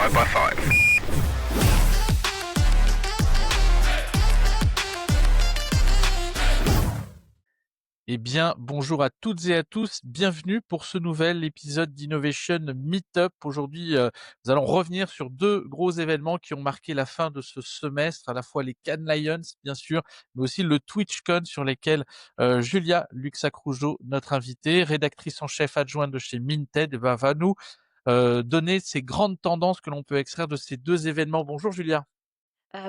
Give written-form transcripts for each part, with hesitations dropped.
5 by 5. Eh bien, bonjour à toutes et à tous. Bienvenue pour ce nouvel épisode d'Innovation Meetup. Aujourd'hui, nous allons revenir sur deux gros événements qui ont marqué la fin de ce semestre, à la fois les Cannes Lions, bien sûr, mais aussi le TwitchCon sur lesquels Julia Luxacrujo, notre invitée, rédactrice en chef adjointe de chez Minted, va nous donner ces grandes tendances que l'on peut extraire de ces deux événements. Bonjour Julia.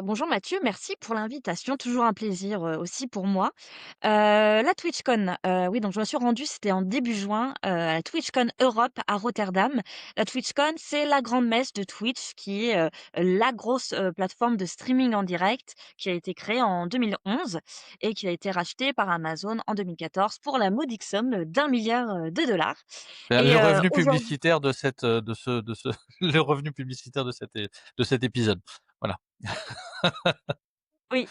Bonjour Mathieu, merci pour l'invitation, toujours un plaisir, aussi pour moi. La TwitchCon, oui, donc je me suis rendue, c'était en début juin, à la TwitchCon Europe à Rotterdam. La TwitchCon, c'est la grande messe de Twitch qui est, la grosse, plateforme de streaming en direct qui a été créée en 2011 et qui a été rachetée par Amazon en 2014 pour la modique somme d'1 milliard de dollars et Le revenu aujourd'hui. publicitaire de cette, de ce le revenu publicitaire de cet épisode. Voilà. Oui,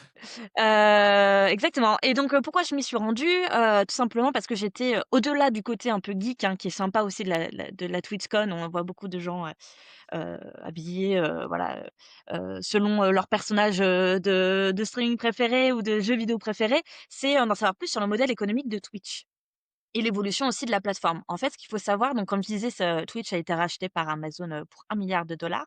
exactement et donc pourquoi je m'y suis rendue? Tout simplement parce que j'étais, au-delà du côté un peu geek, hein, qui est sympa aussi de la TwitchCon, on voit beaucoup de gens, habillés, voilà, selon, leur personnage, de streaming préféré ou de jeux vidéo préféré. C'est, d'en savoir plus sur le modèle économique de Twitch. Et l'évolution aussi de la plateforme. En fait, ce qu'il faut savoir, donc comme je disais, Twitch a été racheté par Amazon, pour 1 milliard de dollars,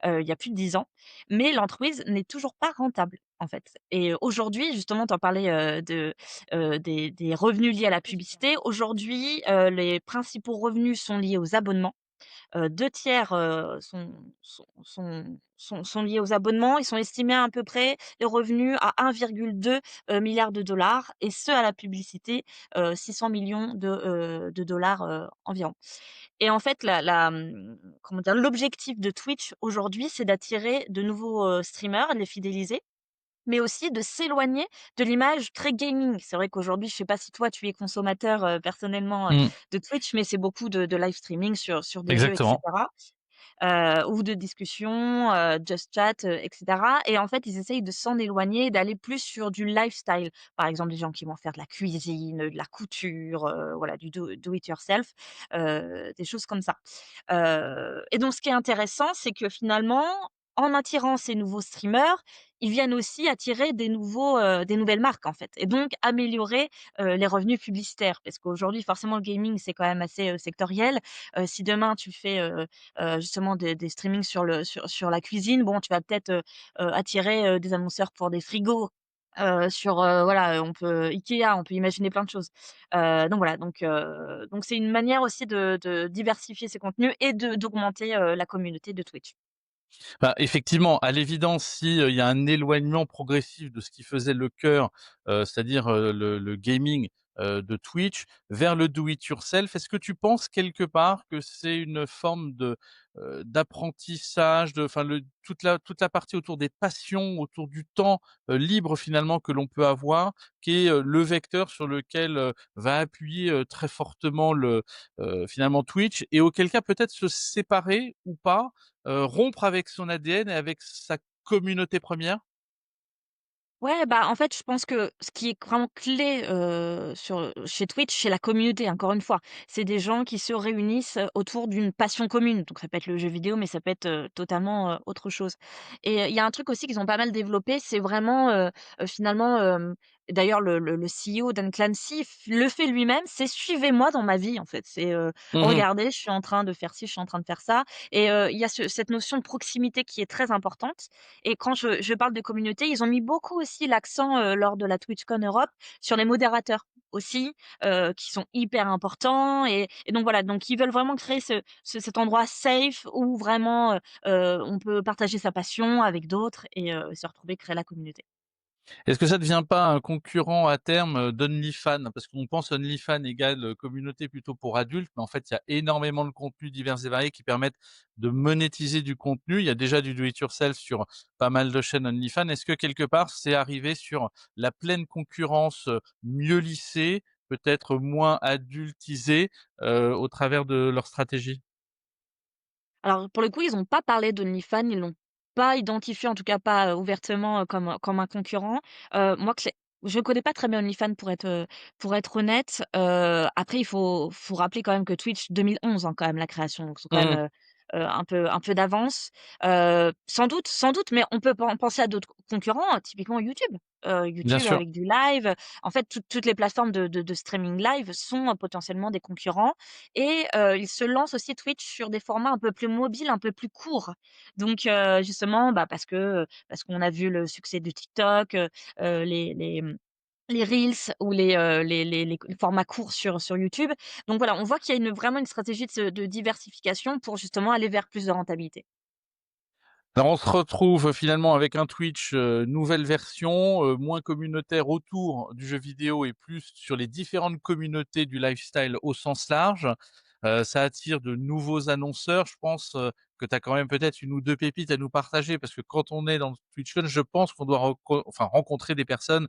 il y a plus de 10 ans, mais l'entreprise n'est toujours pas rentable, en fait. Et aujourd'hui, justement, tu en parlais, des revenus liés à la publicité. Aujourd'hui, les principaux revenus sont liés aux abonnements. 2/3, sont liés aux abonnements. Ils sont estimés à peu près les revenus à 1,2 milliard de dollars et ce à la publicité, 600 millions de dollars, environ. Et en fait, comment dire? L'objectif de Twitch aujourd'hui, c'est d'attirer de nouveaux, streamers, de les fidéliser mais aussi de s'éloigner de l'image très gaming. C'est vrai qu'aujourd'hui, je sais pas si toi tu es consommateur, personnellement, Mmh, de Twitch, mais c'est beaucoup de live streaming sur des jeux et exactement. cetera, ou de discussions, Just Chat, et cetera et en fait, ils essayent de s'en éloigner et d'aller plus sur du lifestyle. Par exemple, des gens qui vont faire de la cuisine, de la couture, voilà, du do it yourself, des choses comme ça. Et donc ce qui est intéressant, c'est que finalement, en attirant ces nouveaux streamers, ils viennent aussi attirer des nouvelles marques, en fait et donc améliorer, les revenus publicitaires. Parce qu'aujourd'hui, forcément, le gaming, c'est quand même assez, sectoriel. Si demain tu fais, justement des streamings sur la cuisine, bon, tu vas peut-être, attirer, des annonceurs pour des frigos, voilà, on peut IKEA, on peut imaginer plein de choses. Donc voilà, donc c'est une manière aussi de diversifier ses contenus et d'augmenter, la communauté de Twitch. Bah, effectivement, à l'évidence, si, il y a un éloignement progressif de ce qui faisait le cœur, c'est-à-dire, le gaming, de Twitch vers le do it yourself, est-ce que tu penses quelque part que c'est une forme de, d'apprentissage, de enfin le toute la partie autour des passions, autour du temps, libre finalement que l'on peut avoir, qui est, le vecteur sur lequel, va appuyer, très fortement finalement Twitch et auquel cas peut-être se séparer ou pas, rompre avec son ADN et avec sa communauté première? Ouais, bah, en fait, je pense que ce qui est vraiment clé, chez Twitch, c'est la communauté, encore une fois. C'est des gens qui se réunissent, autour d'une passion commune. Donc ça peut être le jeu vidéo, mais ça peut être, totalement, autre chose. Et il y a un truc aussi qu'ils ont pas mal développé, c'est vraiment, finalement, d'ailleurs le CEO Dan Clancy le fait lui-même, c'est: «Suivez-moi dans ma vie», en fait. C'est, Mmh. «Regardez, je suis en train de faire ci, je suis en train de faire ça» et il y a cette notion de proximité qui est très importante et quand je parle de communauté, ils ont mis beaucoup aussi l'accent, lors de la TwitchCon Europe sur les modérateurs aussi, qui sont hyper importants et donc voilà, donc ils veulent vraiment créer cet endroit safe où vraiment, on peut partager sa passion avec d'autres et se retrouver, créer la communauté. Est-ce que ça ne devient pas un concurrent à terme, d'OnlyFans? Parce qu'on pense OnlyFans égale, communauté plutôt pour adultes, mais en fait, il y a énormément de contenus divers et variés qui permettent de monétiser du contenu. Il y a déjà du do it yourself sur pas mal de chaînes OnlyFans. Est-ce que quelque part, c'est arrivé sur la pleine concurrence, mieux lissée, peut-être moins adultisée, au travers de leur stratégie? Alors pour le coup, ils ont pas parlé d'OnlyFans, ils l'ont pas identifié, en tout cas pas, ouvertement, comme un concurrent. Moi que je connais pas très bien OnlyFans pour être honnête. Après il faut rappeler quand même que Twitch 2011, hein, quand même la création, donc ils sont quand même, Mmh. un peu d'avance. Sans doute, mais on peut penser à d'autres concurrents, typiquement YouTube. Bien YouTube sûr. avec du live. En fait, toutes les plateformes de streaming live sont, potentiellement des concurrents et ils se lancent aussi Twitch sur des formats un peu plus mobiles, un peu plus courts. Donc justement, bah, parce qu'on a vu le succès de TikTok, les reels ou les formats courts sur YouTube. Donc voilà, on voit qu'il y a vraiment une stratégie de diversification pour justement aller vers plus de rentabilité. Alors on se retrouve finalement avec un Twitch, nouvelle version, moins communautaire autour du jeu vidéo et plus sur les différentes communautés du lifestyle au sens large. Ça attire de nouveaux annonceurs. Je pense, que tu as quand même peut-être une ou 2 pépites à nous partager parce que quand on est dans le TwitchCon, je pense qu'on doit rencontrer des personnes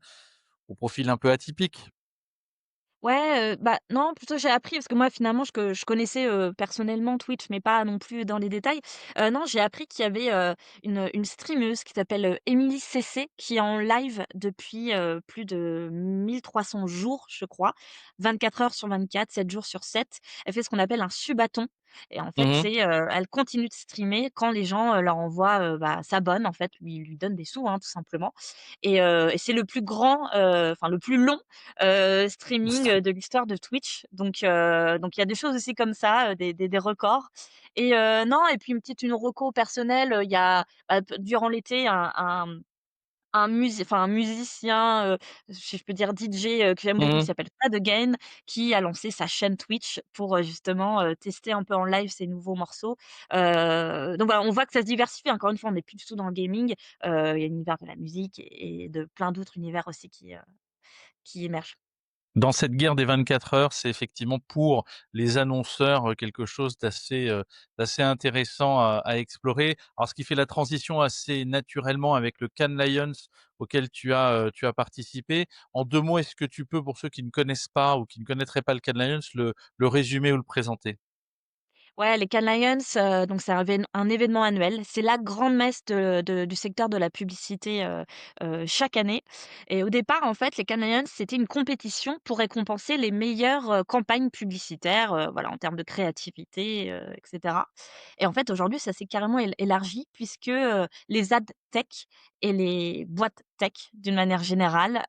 au profil un peu atypique. Ouais, bah, non, plutôt j'ai appris parce que moi finalement je connaissais, personnellement Twitch, mais pas non plus dans les détails. Non, j'ai appris qu'il y avait, une streameuse qui s'appelle, Émilie CC qui est en live depuis, plus de 1 300 jours, je crois. 24 heures sur 24, 7 jours sur 7. Elle fait ce qu'on appelle un subathon et en fait, Mmh. c'est, elle continue de streamer quand les gens, leur envoient, bah, s'abonnent en fait, lui donnent des sous, hein, tout simplement et c'est le plus grand, enfin le plus long streaming, de l'histoire de Twitch. Donc il y a des choses aussi comme ça, des records et non et puis une reco personnelle, il y a, bah, durant l'été un musicien, si je peux dire DJ, que j'aime beaucoup qui Mmh. s'appelle Sad Again, qui a lancé sa chaîne Twitch pour, justement, tester un peu en live ses nouveaux morceaux. Donc voilà, on voit que ça se diversifie. Encore une fois, on n'est plus du tout dans le gaming, il y a l'univers de la musique et de plein d'autres univers aussi qui émergent. Dans cette guerre des 24 heures, c'est effectivement pour les annonceurs, quelque chose d'assez intéressant à explorer. Alors ce qui fait la transition assez naturellement avec le Cannes Lions auquel tu as participé. En 2 mots, est-ce que tu peux, pour ceux qui ne connaissent pas ou qui ne connaîtraient pas le Cannes Lions, le résumer ou le présenter? Ouais, les Cannes Lions, donc c'est un événement annuel. C'est la grande messe du secteur de la publicité, chaque année et au départ, en fait, les Cannes Lions, c'était une compétition pour récompenser les meilleures, campagnes publicitaires, voilà, en termes de créativité, et cetera et en fait, aujourd'hui, ça s'est carrément élargi puisque, les ad tech et les boîtes tech, d'une manière générale,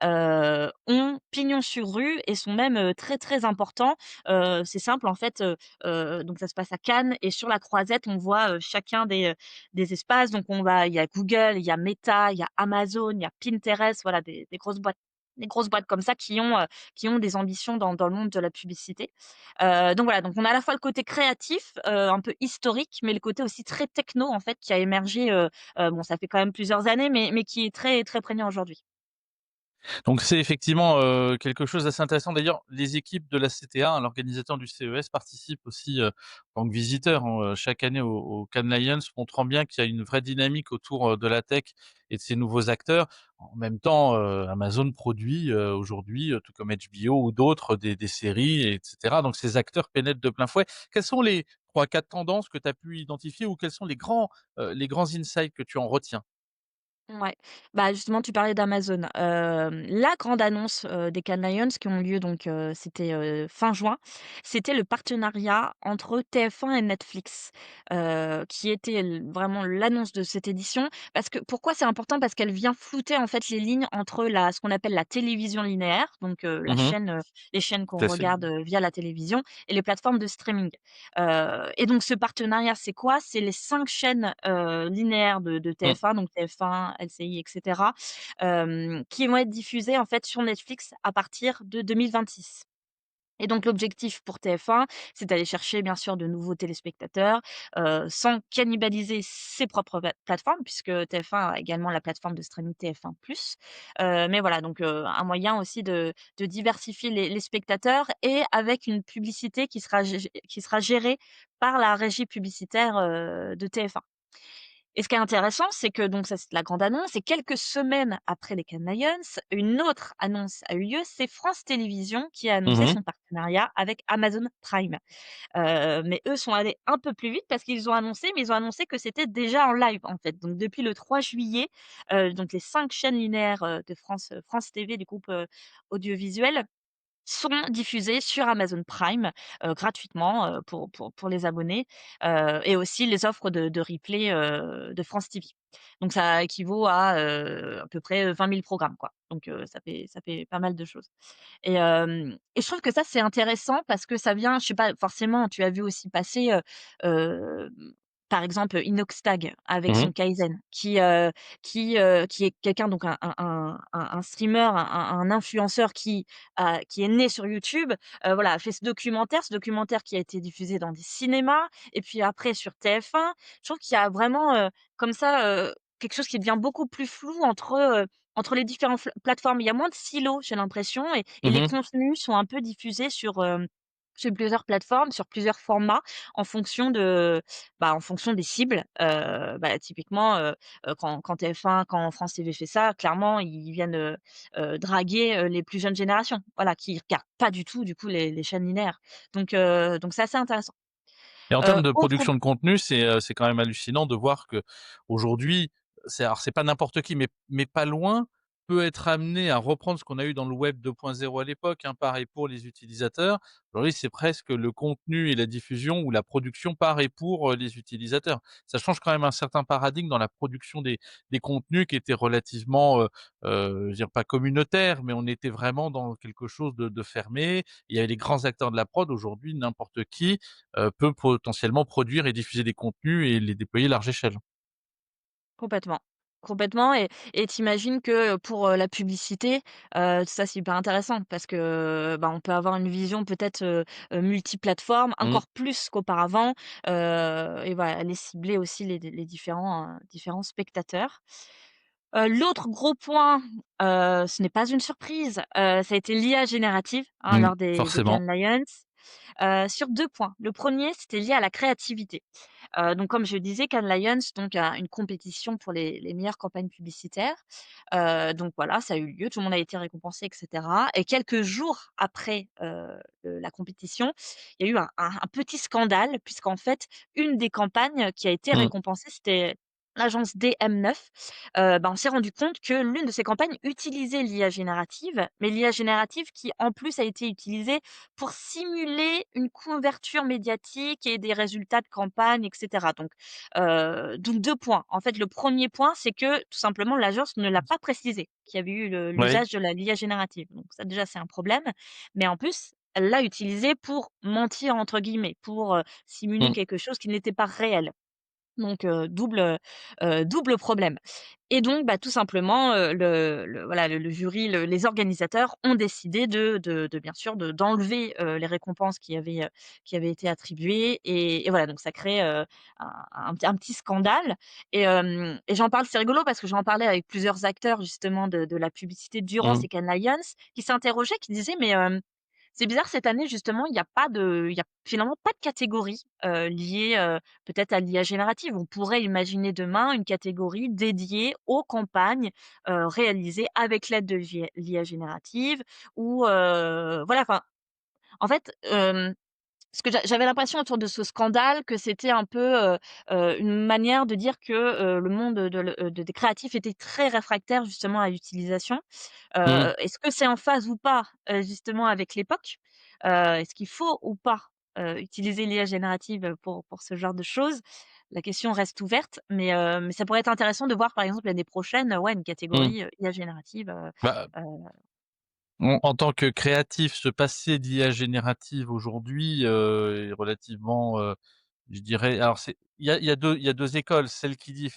ont pignon sur rue et sont même, très, très importants. C'est simple, en fait, donc ça se passe à Cannes et sur la croisette, on voit, chacun des espaces. Donc il y a Google, il y a Meta, il y a Amazon, il y a Pinterest, voilà des grosses boîtes comme ça qui ont des ambitions dans le monde de la publicité. Donc voilà, donc on a à la fois le côté créatif, un peu historique, mais le côté aussi très techno en fait qui a émergé, bon ça fait quand même plusieurs années, mais qui est très, très prégnant aujourd'hui. Donc c'est effectivement, quelque chose d'assez intéressant. D'ailleurs, les équipes de la CTA, hein, l'organisateur du CES, participent aussi, en tant que visiteurs, hein, chaque année au Cannes Lions, montrant bien qu'il y a une vraie dynamique autour, de la tech et de ces nouveaux acteurs. En même temps, Amazon produit, aujourd'hui, tout comme HBO ou d'autres, des séries et cetera. Donc ces acteurs pénètrent de plein fouet. Quelles sont les 3 4 tendances que tu as pu identifier ou quels sont les grands insights que tu en retiens? Ouais, bah, justement, tu parlais d'Amazon. La grande annonce, des Cannes Lions qui ont lieu donc, c'était, fin juin, c'était le partenariat entre TF1 et Netflix, qui était vraiment l'annonce de cette édition. Parce que pourquoi c'est important? Parce qu'elle vient flouter, en fait, les lignes entre ce qu'on appelle la télévision linéaire, donc, Mmh. les chaînes qu'on Tout à fait. regarde, via la télévision et les plateformes de streaming. Et donc ce partenariat, c'est quoi? C'est les 5 chaînes, linéaires de Mmh. TF1, donc TF1, LCI et cetera, qui vont être diffusées, en fait, sur Netflix à partir de 2026. Et donc l'objectif pour TF1, c'est d'aller chercher bien sûr de nouveaux téléspectateurs, sans cannibaliser ses propres plateformes puisque TF1 a également la plateforme de streaming TF1+. Mais voilà donc, un moyen aussi de diversifier les spectateurs et avec une publicité qui sera gérée par la régie publicitaire, de TF1. Et ce qui est intéressant, c'est que donc ça, c'est la grande annonce et quelques semaines après les Cannes Lions, une autre annonce a eu lieu, c'est France Télévisions qui a annoncé Mmh. son partenariat avec Amazon Prime. Mais eux sont allés un peu plus vite parce qu'ils ont annoncé, mais ils ont annoncé que c'était déjà en live, en fait. Donc depuis le 3 juillet, donc les 5 chaînes linéaires, de France TV, du groupe, audiovisuel sont diffusés sur Amazon Prime, gratuitement, pour les abonnés, et aussi les offres de replay, de France TV. Donc ça équivaut à peu près, 20 000 programmes, quoi. Donc ça fait pas mal de choses. Et je trouve que ça, c'est intéressant parce que ça vient, je sais pas, forcément, tu as vu aussi passer, par exemple, Inoxtag avec Mmh. son Kaizen qui est quelqu'un, donc un streamer, un influenceur qui est né sur YouTube, voilà, a fait ce documentaire qui a été diffusé dans des cinémas et puis après sur TF1. Je trouve qu'il y a vraiment, comme ça, quelque chose qui devient beaucoup plus flou entre les différentes plateformes. Il y a moins de silos, j'ai l'impression, et les Mmh. contenus sont un peu diffusés sur plusieurs plateformes, sur plusieurs formats en fonction en fonction des cibles. Typiquement, quand TF1, quand France TV fait ça, clairement, ils viennent, draguer, les plus jeunes générations, voilà, qui regardent pas du tout, du coup, les chaînes linéaires. Donc c'est assez intéressant. Et en termes de Autre production de contenu, c'est quand même hallucinant de voir qu'aujourd'hui, c'est pas n'importe qui, mais pas loin, peut être amené à reprendre ce qu'on a eu dans le web 2.0 à l'époque, hein, pareil pour les utilisateurs. Aujourd'hui, c'est presque le contenu et la diffusion ou la production par et pour, les utilisateurs. Ça change quand même un certain paradigme dans la production des contenus qui étaient relativement, je veux dire pas communautaires, mais on était vraiment dans quelque chose de fermé. Il y avait les grands acteurs de la prod. Aujourd'hui, n'importe qui peut potentiellement produire et diffuser des contenus et les déployer large échelle. Complètement. Complètement, et tu que, pour, la publicité, ça c'est hyper intéressant parce que, on peut avoir une vision peut-être, multiplateforme Mmh, encore plus qu'auparavant, et voilà, aller cibler aussi les différents spectateurs. L'autre gros point, ce n'est pas une surprise, ça a été l'IA générative, hein, mmh, lors des forcément. Cannes Lions, sur 2 points. Le premier, c'était lié à la créativité. Donc comme je disais, Cannes Lions, donc a une compétition pour les meilleures campagnes publicitaires. Donc voilà, ça a eu lieu, tout le monde a été récompensé et cetera, et quelques jours après, la compétition, il y a eu un petit scandale puisqu'en fait, une des campagnes qui a été Mmh, récompensée, c'était l'agence DM9. On s'est rendu compte que l'une de ces campagnes utilisait l'IA générative, mais l'IA générative qui, en plus, a été utilisée pour simuler une couverture médiatique et des résultats de campagne et cetera. Donc 2 points. En fait, le premier point, c'est que, tout simplement, l'agence ne l'a pas précisé qu'il y avait eu oui, l'usage de la l'IA générative. Donc ça, déjà, c'est un problème, mais en plus, elle l'a utilisé pour «mentir» entre guillemets, pour, simuler mmh, quelque chose qui n'était pas réel. Donc double problème, et donc tout simplement, le jury, les organisateurs ont décidé de bien sûr d'enlever, les récompenses qui avaient été attribuées, et voilà, donc ça crée, un petit scandale, et j'en parle, c'est rigolo parce que j'en parlais avec plusieurs acteurs justement de la publicité durant mmh, ces Cannes Lions qui s'interrogeaient, qui disaient: «Mais, c'est bizarre cette année justement, il y a finalement pas de catégorie, liée, peut-être à l'IA générative». On pourrait imaginer demain une catégorie dédiée aux campagnes, réalisées avec l'aide de l'IA générative, ou, voilà, enfin, en fait, ce que j'avais l'impression autour de ce scandale, que c'était un peu, une manière de dire que, le monde des créatifs était très réfractaire justement à l'utilisation. mmh. Est-ce que c'est en phase ou pas, justement avec l'époque? Est-ce qu'il faut ou pas, utiliser l'IA générative pour ce genre de choses? La question reste ouverte, mais ça pourrait être intéressant de voir par exemple l'année prochaine, ouais, une Mmh. catégorie, IA générative, Bah, heu en tant que créatif, se passer d'IA générative aujourd'hui, est relativement, je dirais, alors il y a 2 écoles. Celle qui dit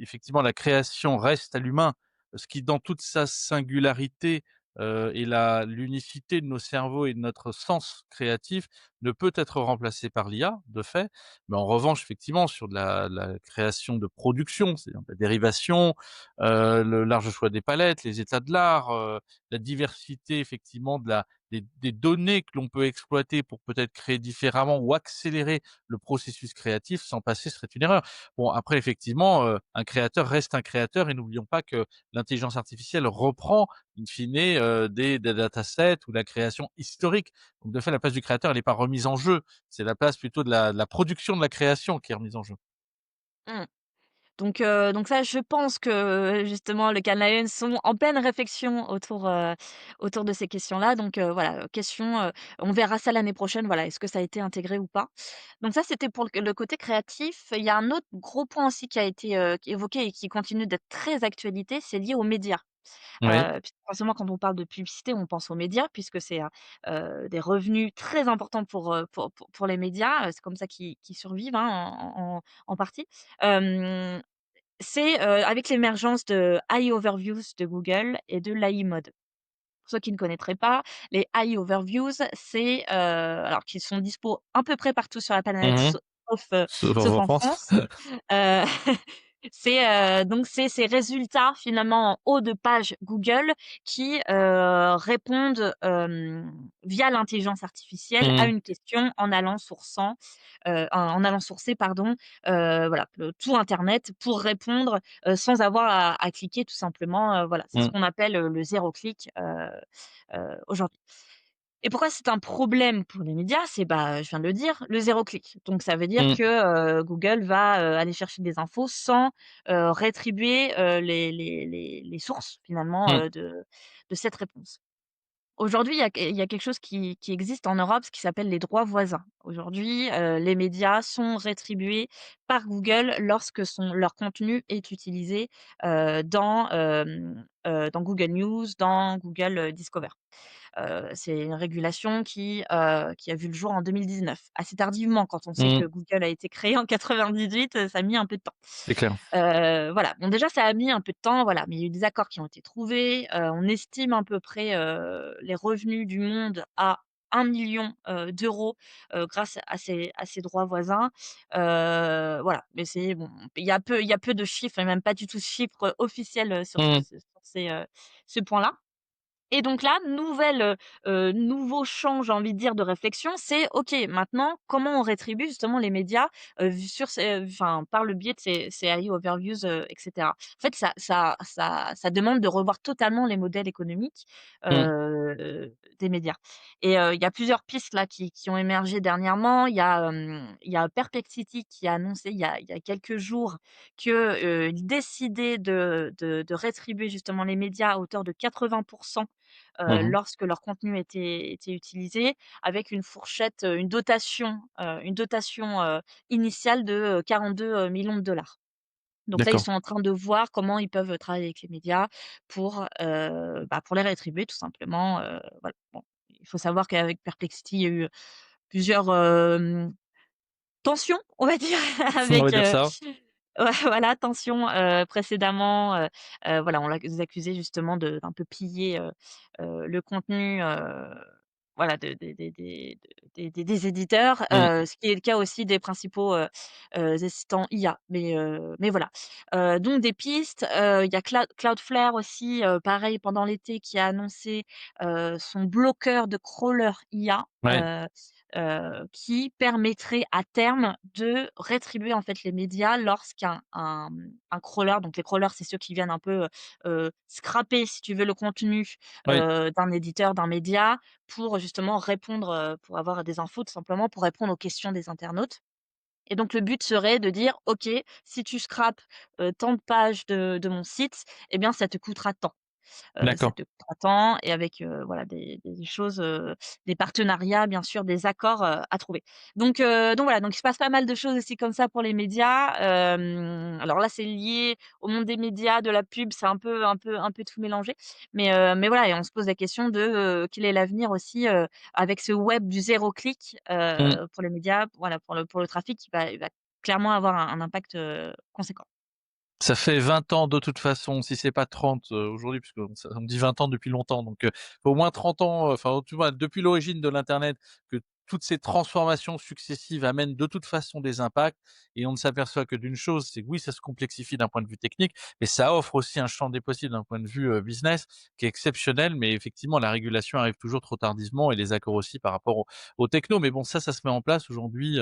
effectivement la création reste à l'humain, ce qui dans toute sa singularité, et la l'unicité de nos cerveaux et de notre sens créatif ne peut être remplacé par l'IA, de fait. Mais en revanche, effectivement, sur de la création de production, c'est-à-dire la dérivation, le large choix des palettes, les états de l'art, la diversité effectivement des données que l'on peut exploiter pour peut-être créer différemment ou accélérer le processus créatif, s'en passer serait une erreur. Bon, après effectivement, un créateur reste un créateur et n'oublions pas que l'intelligence artificielle reprend in fine, des datasets ou la création historique. Donc de fait, la place du créateur, elle n'est pas remise en jeu. C'est la place plutôt de la production de la création qui est remise en jeu. mmh. Donc ça, je pense que, justement, le Canal sont en pleine réflexion autour de ces questions-là. Donc voilà, question, on verra ça l'année prochaine, voilà, est-ce que ça a été intégré ou pas? Donc ça, c'était pour le côté créatif. Il y a un autre gros point aussi qui a été, qui est évoqué et qui continue d'être très actualité, c'est lié aux médias. Oui. Puisque forcément quand on parle de publicité, on pense aux médias puisque c'est, des revenus très importants pour les médias, c'est comme ça qu'ils survivent, hein, en partie. Hem c'est, avec l'émergence de AI Overviews de Google et de l'AI Mode. Pour ceux qui ne connaîtraient pas, les AI Overviews, c'est, alors qu'ils sont dispo à peu près partout sur la planète Mmh. Sauf sauf en en France. France. Heu, c'est, donc c'est ces résultats finalement en haut de page Google qui, répondent, via l'intelligence artificielle à Mmh. une question en allant sourcer pardon, voilà, tout internet pour répondre, sans avoir à cliquer tout simplement, voilà. C'est ce Mmh. qu'on appelle, le zéro clic, aujourd'hui. Et pourquoi c'est un problème pour les médias? C'est, bah, je viens de le dire, le zéro clic. Donc ça veut dire Mmh. que, Google va, aller chercher des infos sans, rétribuer, les sources finalement, Mmh. de cette réponse. Aujourd'hui, il y a quelque chose qui existe en Europe, ce qui s'appelle les droits voisins. Aujourd'hui, les médias sont rétribués par Google lorsque leur contenu est utilisé, dans Google News, dans Google, Discover. C'est une régulation qui a vu le jour en 2019, assez tardivement quand on sait que Mmh. Google a été créé en 98, ça a mis un peu de temps. C'est clair. Voilà, bon déjà ça a mis un peu de temps, voilà, mais il y a eu des accords qui ont été trouvés. On estime à peu près, les revenus du monde à 1 000 000 d'euros, grâce à ces droits voisins. Voilà, mais c'est bon, il y a peu de chiffres et même pas du tout de chiffres officiels, Mmh. sur ce point-là. Et donc là, nouveau champ, j'ai envie de dire, de réflexion, c'est OK, maintenant, comment on rétribue justement les médias, sur ces enfin, par le biais de ces AI overviews, et cetera. En fait, ça demande de revoir totalement les modèles économiques, Mmh. des médias. Et il y a plusieurs pistes là qui ont émergé dernièrement. Il y a Perplexity qui a annoncé il y a quelques jours que, ils décidaient de rétribuer justement les médias à hauteur de 80 Mmh mh. lorsque leur contenu était utilisé, avec une dotation, initiale de, 42, millions de dollars. Donc là, ils D'accord. sont en train de voir comment ils peuvent travailler avec les médias pour les rétribuer tout simplement, voilà. Bon, il faut savoir qu'avec Perplexity, il y a eu plusieurs, tensions, on va dire, On va avec, dire ça. ouais, voilà, tensions, précédemment, voilà, on les accusait justement d'un peu piller, le contenu, voilà, des éditeurs, Mmh. ce qui est le cas aussi des principaux, assistants IA. Mais voilà. Donc des pistes, il y a Cloudflare aussi, pareil pendant l'été qui a annoncé, son bloqueur de crawler IA, Ouais. qui permettrait à terme de rétribuer en fait les médias lorsqu'un un crawler, donc les crawlers, c'est ceux qui viennent un peu, scraper si tu veux le contenu, Oui. d'un éditeur, d'un média pour justement répondre, pour avoir des infos tout simplement, pour répondre aux questions des internautes. Et donc le but serait de dire: «OK, si tu scrapes, tant de pages de mon site, eh bien ça te coûtera tant». Ça D'accord. te coûtera tant et avec, voilà des choses, des partenariats bien sûr, des accords, à trouver. Donc voilà, donc il se passe pas mal de choses aussi comme ça pour les médias. Alors là, c'est lié au monde des médias, de la pub, c'est un peu tout mélangé. Mais voilà et on se pose la question de, quel est l'avenir aussi, avec ce web du zéro clic, Mmh. pour les médias, voilà pour le trafic qui va clairement avoir un impact, conséquent. Ça fait 20 ans de toute façon, si c'est pas 30, aujourd'hui, puisqu'on on dit 20 ans depuis longtemps, donc au moins 30 ans, enfin, tu vois, depuis l'origine de l'internet, que toutes ces transformations successives amènent de toute façon des impacts et on ne s'aperçoit que d'une chose, c'est que oui, ça se complexifie d'un point de vue technique, mais ça offre aussi un champ des possibles d'un point de vue, business qui est exceptionnel. Mais effectivement, la régulation arrive toujours trop tardivement et les accords aussi par rapport aux technos. Mais bon, ça se met en place aujourd'hui,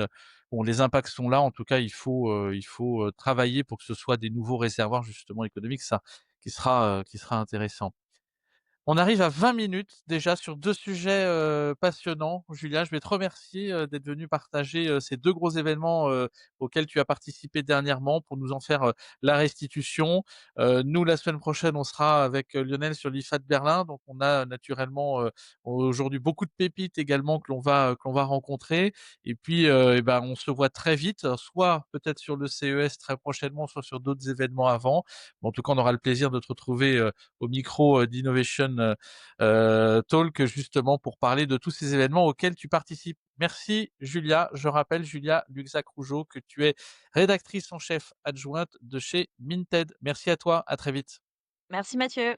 bon, les impacts sont là. En tout cas, il faut travailler pour que ce soit des nouveaux réservoirs justement économiques, ça qui sera intéressant. On arrive à 20 minutes déjà sur 2 sujets, passionnants. Julia, je vais te remercier, d'être venue partager, ces 2 gros événements, auxquels tu as participé dernièrement pour nous en faire, la restitution. Nous, la semaine prochaine, on sera avec, Lionel sur l'IFA de Berlin, donc on a naturellement, aujourd'hui beaucoup de pépites également que l'on va rencontrer et puis, et ben, on se voit très vite, soit peut-être sur le CES très prochainement, soit sur d'autres événements avant. Mais en tout cas, on aura le plaisir de te retrouver, au micro, d'Innovation, Talk justement pour parler de tous ces événements auxquels tu participes. Merci Julia. Je rappelle Julia Luxac-Rougeot que tu es rédactrice en chef adjointe de chez Minted. Merci à toi, à très vite. Merci Mathieu.